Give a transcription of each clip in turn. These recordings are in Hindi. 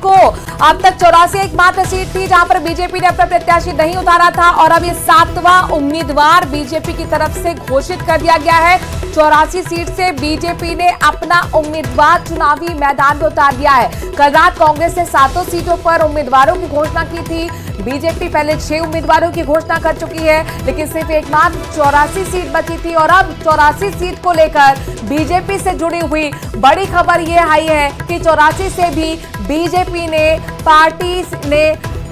को अब तक 84 एकमात्र सीट थी जहां पर बीजेपी ने अपना प्रत्याशी नहीं उतारा था और अब ये 7वां उम्मीदवार बीजेपी की तरफ से घोषित कर दिया गया है। 84 सीट से बीजेपी ने अपना उम्मीदवार चुनावी मैदान में उतार दिया है। कल रात कांग्रेस ने 7 सीटों पर उम्मीदवारों की घोषणा की थी। बीजेपी पहले 6 उम्मीदवारों की घोषणा कर चुकी है, लेकिन सिर्फ एकमात्र 84 सीट बची थी और अब 84 सीट को लेकर बीजेपी से जुड़ी हुई बड़ी खबर यह आई है कि 84 से भी बीजेपी ने पार्टी ने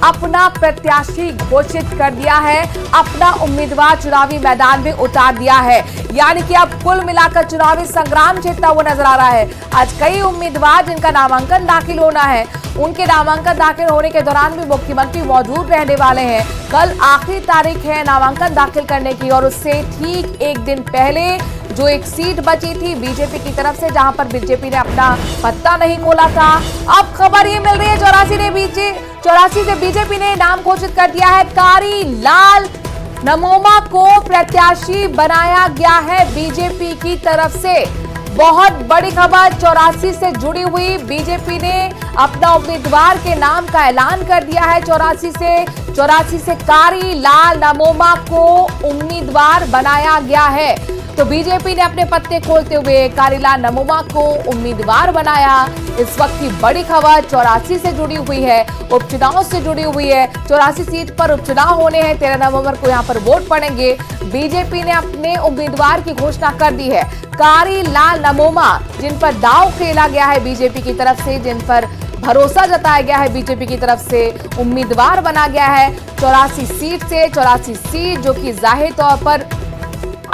अपना प्रत्याशी घोषित कर दिया है, अपना उम्मीदवार चुनावी मैदान में उतार दिया है। यानी कि अब कुल मिलाकर चुनावी संग्राम जीतता हुआ नजर आ रहा है। आज कई उम्मीदवार जिनका नामांकन दाखिल होना है, उनके नामांकन दाखिल होने के दौरान भी मुख्यमंत्री मौजूद रहने वाले हैं। कल आखिरी तारीख है नामांकन दाखिल करने की और उससे ठीक एक दिन पहले जो एक सीट बची थी बीजेपी की तरफ से, जहां पर बीजेपी ने अपना पत्ता नहीं खोला था, अब खबर ये मिल रही है 84 से बीजेपी ने नाम घोषित कर दिया है। कारी लाल नमोमा को प्रत्याशी बनाया गया है बीजेपी की तरफ से। बहुत बड़ी खबर 84 से जुड़ी हुई, बीजेपी ने अपना उम्मीदवार के नाम का ऐलान कर दिया है। 84 से कारी लाल नमोमा को उम्मीदवार बनाया गया है। तो बीजेपी ने अपने पत्ते खोलते हुए कारीलाल नमोमा को उम्मीदवार बनाया। इस वक्त की बड़ी खबर 84 से जुड़ी हुई है, उपचुनाव से जुड़ी हुई है। 84 सीट पर उपचुनाव होने हैं, 13 नवंबर को यहां पर वोट पड़ेंगे। बीजेपी ने अपने उम्मीदवार की घोषणा कर दी है। कारीलाल नमोमा, जिन पर दांव खेला गया है बीजेपी की तरफ से, जिन पर भरोसा जताया गया है बीजेपी की तरफ से, उम्मीदवार बना गया है 84 सीट से। 84 सीट जो कि जाहिर तौर पर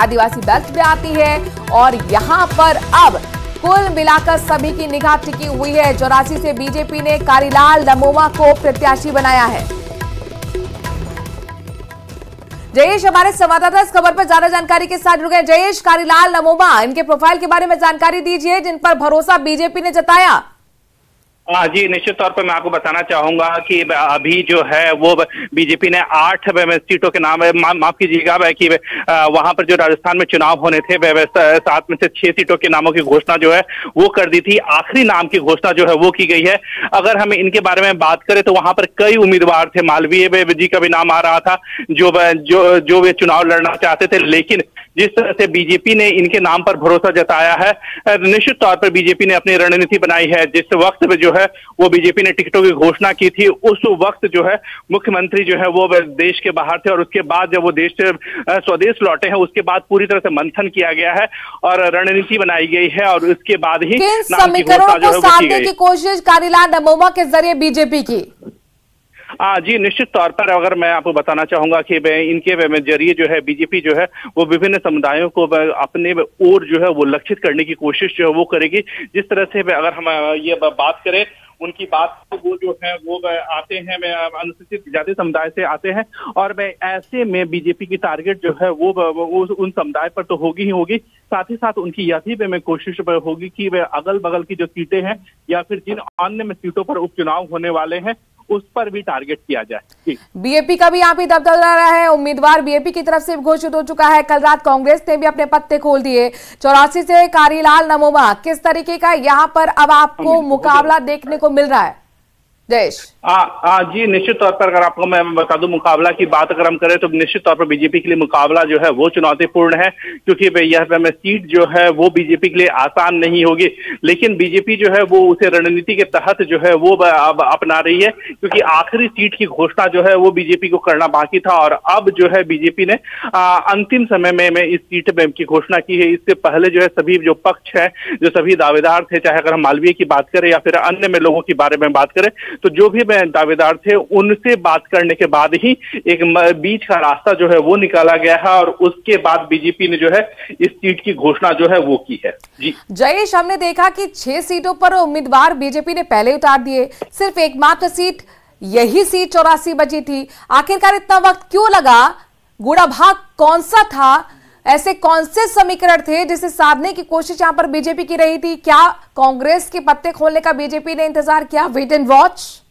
आदिवासी बेल्ट में आती है और यहां पर अब कुल मिलाकर सभी की निगाह टिकी हुई है। 84 से बीजेपी ने कारीलाल नमोमा को प्रत्याशी बनाया है। जयेश हमारे संवाददाता इस खबर पर ज्यादा जानकारी के साथ जुड़ गए। जयेश, कारीलाल नमोमा, इनके प्रोफाइल के बारे में जानकारी दीजिए जिन पर भरोसा बीजेपी ने जताया। जी, निश्चित तौर पर मैं आपको बताना चाहूंगा कि अभी जो है वो बीजेपी ने 8 सीटों के नाम, माफ कीजिएगा कि वहां पर जो राजस्थान में चुनाव होने थे 7 में से 6 सीटों के नामों की घोषणा जो है वो कर दी थी। आखिरी नाम की घोषणा जो है वो की गई है। अगर हम इनके बारे में बात करें तो वहां पर कई उम्मीदवार थे। मालवीय जी का भी नाम आ रहा था जो वे चुनाव लड़ना चाहते थे, लेकिन जिस तरह से बीजेपी ने इनके नाम पर भरोसा जताया है, निश्चित तौर पर बीजेपी ने अपनी रणनीति बनाई है। जिस वक्त में जो है वो बीजेपी ने टिकटों की घोषणा की थी, उस वक्त जो है मुख्यमंत्री जो है वो देश के बाहर थे और उसके बाद जब वो देश से स्वदेश लौटे हैं उसके बाद पूरी तरह से मंथन किया गया है और रणनीति बनाई गई है और उसके बाद ही नाम की घोषणा जो है वो की गई। कोशिश कारीलाल नमोमा के जरिए बीजेपी की। जी, निश्चित तौर पर अगर मैं आपको बताना चाहूंगा कि इनके जरिए जो है बीजेपी जो है वो विभिन्न समुदायों को अपने ओर जो है वो लक्षित करने की कोशिश जो है वो करेगी। जिस तरह से अगर हम ये बात करें उनकी बात, वो जो है वो आते हैं अनुसूचित जाति समुदाय से आते हैं और ऐसे में बीजेपी की टारगेट जो है वो उन समुदाय पर तो होगी ही होगी, साथ ही साथ उनकी यह भी कोशिश होगी कि वे अगल बगल की जो सीटें हैं या फिर जिन अन्य में सीटों पर उपचुनाव होने वाले हैं उस पर भी टारगेट किया जाए। बीएपी का भी यहाँ पे दबदबा रहा है, उम्मीदवार बीएपी की तरफ से घोषित हो चुका है। कल रात कांग्रेस ने भी अपने पत्ते खोल दिए। 84 से कारीलाल नमोमा, किस तरीके का यहाँ पर अब आपको मुकाबला देखने को मिल रहा है? जयेश जी, निश्चित तौर पर अगर आपको मैं बता दूं मुकाबला की बात अगर हम करें तो निश्चित तौर पर बीजेपी के लिए मुकाबला जो है वो चुनौतीपूर्ण है, क्योंकि यह सीट जो है वो बीजेपी के लिए आसान नहीं होगी। लेकिन बीजेपी जो है वो उसे रणनीति के तहत जो है वो अब अपना रही है, क्योंकि आखिरी सीट की घोषणा जो है वो बीजेपी को करना बाकी था और अब जो है बीजेपी ने अंतिम समय में इस सीट की घोषणा की है। इससे पहले जो है सभी जो पक्ष है, जो सभी दावेदार थे, चाहे अगर हम मालवीय की बात करें या फिर अन्य में लोगों के बारे में बात करें, तो जो भी दावेदार थे उनसे बात करने के बाद ही एक बीच का रास्ता जो है वो निकाला गया है और उसके बाद बीजेपी ने जो है इस सीट की घोषणा जो है वो की है। जी जयेश, हमने देखा कि 6 सीटों पर उम्मीदवार बीजेपी ने पहले उतार दिए, सिर्फ एकमात्र सीट, यही सीट 84 बची थी। आखिरकार इतना वक्त क्यों लगा? गुड़ा भाग कौन सा था? ऐसे कौन से समीकरण थे जिसे साधने की कोशिश यहां पर बीजेपी की रही थी? क्या कांग्रेस के पत्ते खोलने का बीजेपी ने इंतजार किया? Wait and watch.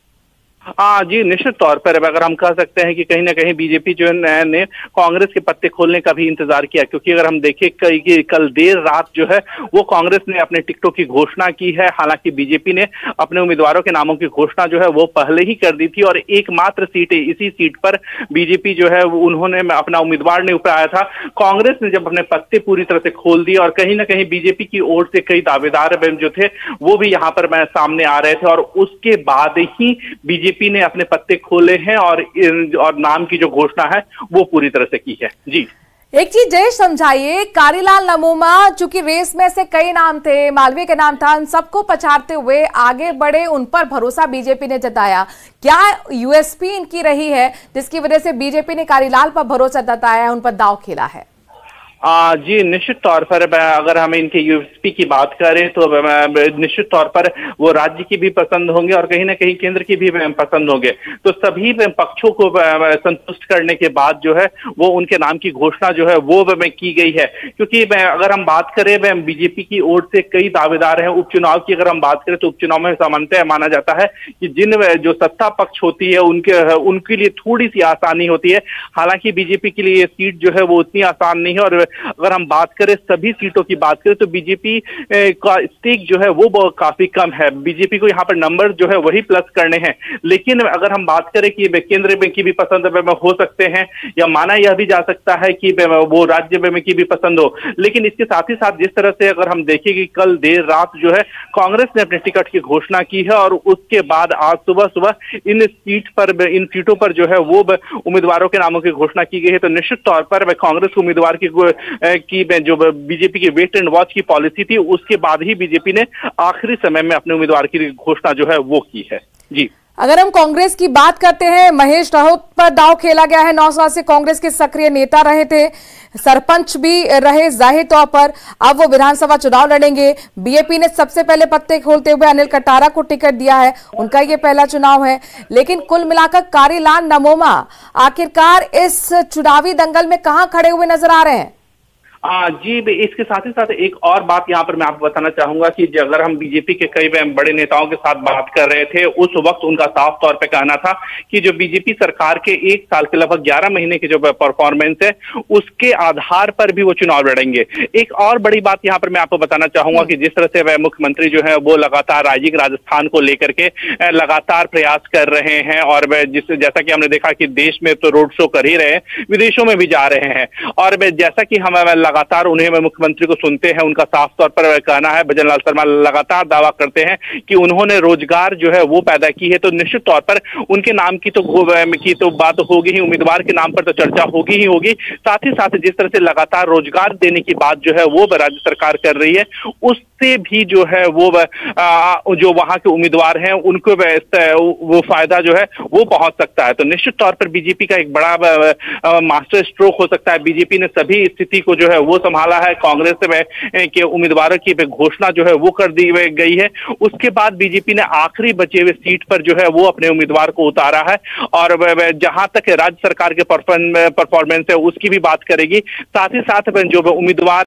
हाँ जी, निश्चित तौर पर अगर हम कह सकते हैं कि कहीं ना कहीं बीजेपी जो ने कांग्रेस के पत्ते खोलने का भी इंतजार किया, क्योंकि अगर हम देखें कि कल देर रात जो है वो कांग्रेस ने अपने टिकटों की घोषणा की है। हालांकि बीजेपी ने अपने उम्मीदवारों के नामों की घोषणा जो है वो पहले ही कर दी थी और एकमात्र सीट है, इसी सीट पर बीजेपी जो है उन्होंने अपना उम्मीदवार नहीं उतारा था। कांग्रेस ने जब अपने पत्ते पूरी तरह से खोल दिए और कहीं ना कहीं बीजेपी की ओर से कई दावेदार जो थे वो भी यहाँ पर सामने आ रहे थे और उसके बाद ही बीजेपी ने अपने पत्ते खोले हैं और नाम की जो घोषणा है वो पूरी तरह से की है। जी, एक चीज जयेश समझाइए, कारीलाल नमोमा चूंकि रेस में से कई नाम थे, मालवीय का नाम था, उन सबको पछाड़ते हुए आगे बढ़े, उन पर भरोसा बीजेपी ने जताया। क्या यूएसपी इनकी रही है जिसकी वजह से बीजेपी ने कारीलाल पर भरोसा जताया है, उन पर दांव खेला है? जी, निश्चित तौर पर अगर हम इनके यूएसपी की बात करें तो निश्चित तौर पर वो राज्य की भी पसंद होंगे और कहीं ना कहीं केंद्र की भी पसंद होंगे। तो सभी पक्षों को संतुष्ट करने के बाद जो है वो उनके नाम की घोषणा जो है वो की गई है। क्योंकि अगर हम बात करें बीजेपी की ओर से कई दावेदार हैं। उपचुनाव की अगर हम बात करें तो उपचुनाव में सामान्यतः माना जाता है कि जिन जो सत्ता पक्ष होती है उनके लिए थोड़ी सी आसानी होती है। हालांकि बीजेपी के लिए ये सीट जो है वो उतनी आसान नहीं है और अगर हम बात करें सभी सीटों की बात करें तो बीजेपी का स्टेक जो है वो काफी कम है। बीजेपी को यहाँ पर नंबर जो है वही प्लस करने हैं। लेकिन अगर हम बात करें कि केंद्र में की भी पसंद हो सकते हैं या माना यह भी जा सकता है कि वो राज्य में की भी पसंद हो। लेकिन इसके साथ ही साथ जिस तरह से अगर हम देखें कि कल देर रात जो है कांग्रेस ने अपने टिकट की घोषणा की है और उसके बाद आज सुबह इन सीटों पर जो है वो उम्मीदवारों के नामों की घोषणा की गई है। तो निश्चित तौर पर कांग्रेस उम्मीदवार की जो बीजेपी की वेट एंड वॉच की पॉलिसी थी उसके बाद ही बीजेपी ने आखिरी समय में अपने उम्मीदवार की घोषणा जो है वो की है। जी, अगर हम कांग्रेस की बात करते हैं, महेश राउत पर दांव खेला गया है। 9 साल से कांग्रेस के सक्रिय नेता रहे थे, सरपंच भी रहे जाहिर तौर पर। अब वो विधानसभा चुनाव लड़ेंगे। बीजेपी ने सबसे पहले पत्ते खोलते हुए अनिल कटारा को टिकट दिया है, उनका ये पहला चुनाव है। लेकिन कुल मिलाकर कारीलाल नमोमा आखिरकार इस चुनावी दंगल में कहां खड़े हुए नजर आ रहे हैं? जी, इसके साथ ही साथ एक और बात यहाँ पर मैं आपको बताना चाहूंगा कि अगर हम बीजेपी के कई बड़े नेताओं के साथ बात कर रहे थे उस वक्त उनका साफ तौर पे कहना था कि जो बीजेपी सरकार के 1 साल के लगभग 11 महीने की जो परफॉर्मेंस है उसके आधार पर भी वो चुनाव लड़ेंगे। एक और बड़ी बात यहाँ पर मैं आपको बताना चाहूंगा कि जिस तरह से वह मुख्यमंत्री जो है वो लगातार राजस्थान को लेकर के लगातार प्रयास कर रहे हैं और जैसा कि हमने देखा कि देश में तो रोड शो कर ही रहे हैं, विदेशों में भी जा रहे हैं। और जैसा कि हम लगातार उन्हें मुख्यमंत्री को सुनते हैं, उनका साफ तौर पर कहना है, भजन लाल शर्मा लगातार दावा करते हैं कि उन्होंने रोजगार जो है वो पैदा की है। तो निश्चित तौर पर उनके नाम की तो बात होगी ही, उम्मीदवार के नाम पर तो चर्चा होगी ही होगी। साथ ही साथ जिस तरह से लगातार रोजगार देने की बात जो है वो राज्य सरकार कर रही है उससे भी जो है वो जो वहां के उम्मीदवार हैं उनको वो फायदा जो है वो पहुंच सकता है। तो निश्चित तौर पर बीजेपी का एक बड़ा मास्टर स्ट्रोक हो सकता है। बीजेपी ने सभी स्थिति को जो है वो संभाला है। कांग्रेस के उम्मीदवारों की घोषणा जो है वो कर दी गई है। उसके बाद बीजेपी ने आखिरी बचे हुए सीट पर जो है वो अपने उम्मीदवार को उतारा है और जहां तक राज्य सरकार के परफॉर्मेंस है उसकी भी बात करेगी। साथ ही साथ जो उम्मीदवार